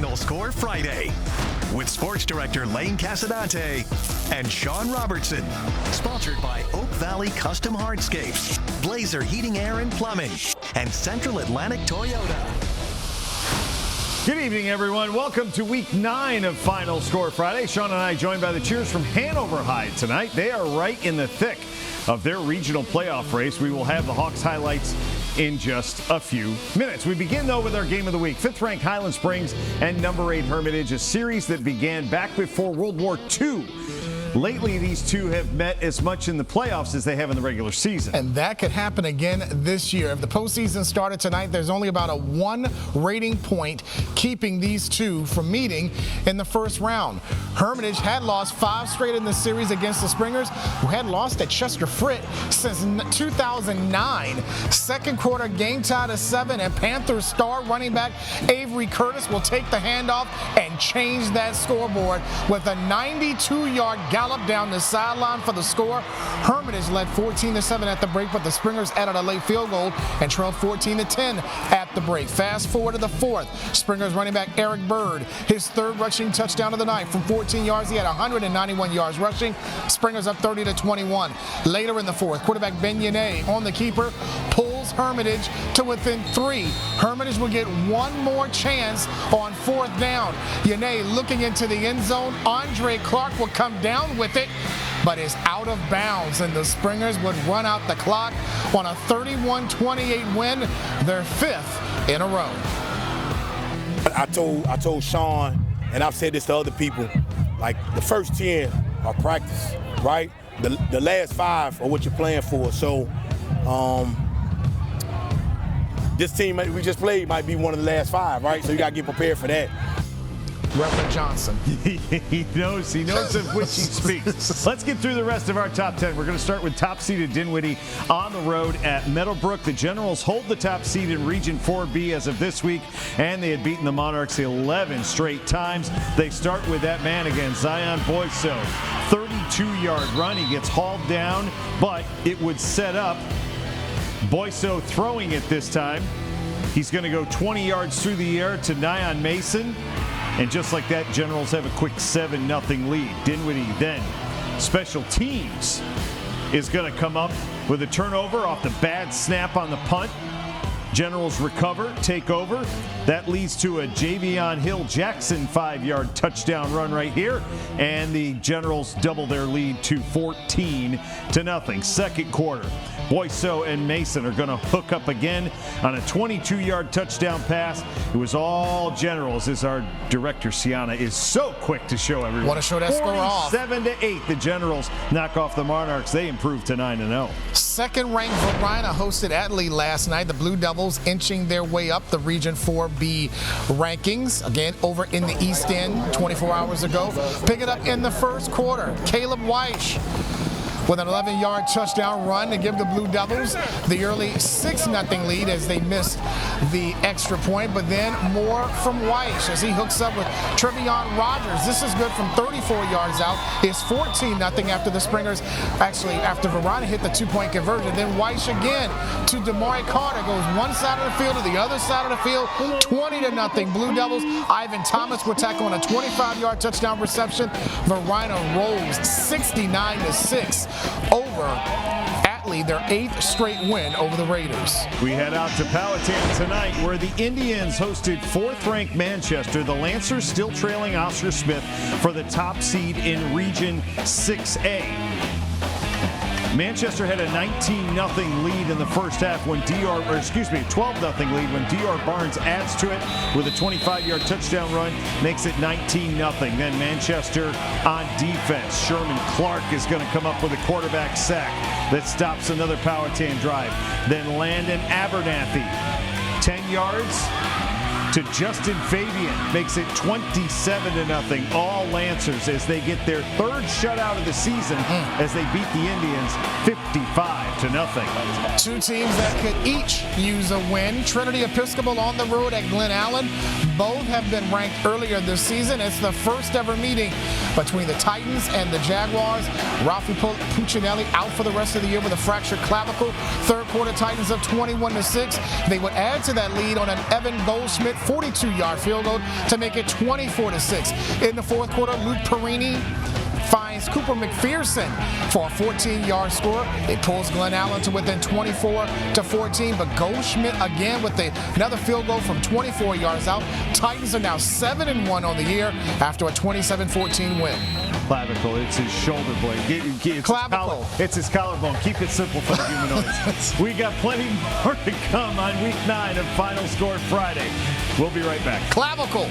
Final Score Friday with Sports Director Lane Casadante and Sean Robertson. Sponsored by Oak Valley Custom Hardscapes, Blazer Heating, Air, and Plumbing, and Central Atlantic Toyota. Good evening, everyone. Welcome to Week 9 of Final Score Friday. Sean and I joined by the cheers from Hanover High tonight. They are right in the thick of their regional playoff race. We will have the Hawks highlights in just a few minutes. We begin, though, with our game of the week. 5th-ranked Highland Springs and number 8 Hermitage, a series that began back before World War II. Lately, these two have met as much in the playoffs as they have in the regular season. And that could happen again this year. If the postseason started tonight, there's only about a 1 rating point keeping these two from meeting in the first round. Hermitage had lost 5 straight in the series against the Springers, who had lost at Chester Fritt since 2009. Second quarter, game tied at 7, and Panthers star running back Avery Curtis will take the handoff and change that scoreboard with a 92-yard gallop down the sideline for the score. Hermitage led 14-7 at the break, but the Springers added a late field goal and trailed 14-10 at the break. Fast forward to the fourth. Springers running back Eric Bird, his 3rd rushing touchdown of the night. From 14 yards, he had 191 yards rushing. Springers up 30-21. Later in the fourth, quarterback Ben Yane on the keeper pulls Hermitage to within 3. Hermitage will get one more chance on 4th down. Yane looking into the end zone. Andre Clark will come down with it, but is out of bounds, and the Springers would run out the clock on a 31-28 win, their 5th in a row. I told Sean, and I've said this to other people, like the first 10 are practice, right? The last 5 are what you're playing for. So this team we just played might be one of the last 5, right? So you gotta get prepared for that. Reverend Johnson. He knows of which he speaks. Let's get through the rest of our top 10. We're going to start with top-seeded Dinwiddie on the road at Meadowbrook. The Generals hold the top seed in Region 4B as of this week, and they had beaten the Monarchs 11 straight times. They start with that man again, Zion Boyso. 32-yard run. He gets hauled down, but it would set up Boyso throwing it this time. He's going to go 20 yards through the air to Nyan Mason. And just like that, Generals have a quick 7-0 lead. Dinwiddie then, special teams, is going to come up with a turnover off the bad snap on the punt. Generals recover, take over. That leads to a Javion Hill-Jackson 5-yard touchdown run right here. And the Generals double their lead to 14-0. Second quarter, Boyso and Mason are going to hook up again on a 22-yard touchdown pass. It was all Generals, as our director, Sienna, is so quick to show everyone. Want to show that score off. 7-8, the Generals knock off the Monarchs. They improve to 9-0. Second-ranked Varina hosted Atlee last night. The Blue Devils inching their way up the Region 4B rankings. Again, over in the East End 24 hours ago. Pick it up in the first quarter. Caleb Weish with an 11-yard touchdown run to give the Blue Devils the early 6-0 lead as they missed the extra point. But then more from Weish as he hooks up with Trevion Rogers. This is good from 34 yards out. It's 14-0 after the Springers, actually after Varina hit the 2-point conversion. Then Weish again to Damari Carter, goes one side of the field to the other side of the field. 20-0 Blue Devils. Ivan Thomas will tackle on a 25-yard touchdown reception. Varina rolls 69-6 over Atlee, their 8th straight win over the Raiders. We head out to Powhatan tonight, where the Indians hosted 4th-ranked Manchester. The Lancers still trailing Oscar Smith for the top seed in Region 6A. Manchester had a 19-0 lead in the first half when 12-0 lead when D.R. Barnes adds to it with a 25-yard touchdown run, makes it 19-0. Then Manchester on defense. Sherman Clark is going to come up with a quarterback sack that stops another Powhatan drive. Then Landon Abernathy, 10 yards to Justin Fabian, makes it 27-0. All Lancers as they get their 3rd shutout of the season as they beat the Indians 55-0. Two teams that could each use a win. Trinity Episcopal on the road at Glen Allen. Both have been ranked earlier this season. It's the first ever meeting between the Titans and the Jaguars. Rafi Puccinelli out for the rest of the year with a fractured clavicle. Third quarter, Titans up 21-6. They would add to that lead on an Evan Goldschmidt 42-yard field goal to make it 24-6. In the fourth quarter, Luke Perini finds Cooper McPherson for a 14-yard score. It pulls Glen Allen to within 24-14, but Goldschmidt again with another field goal from 24 yards out. Titans are now 7-1 on the year after a 27-14 win. Clavicle, it's his shoulder blade. It's Clavicle. It's his collarbone. Keep it simple for the humanoids. We got plenty more to come on Week 9 of Final Score Friday. We'll be right back. Clavicle.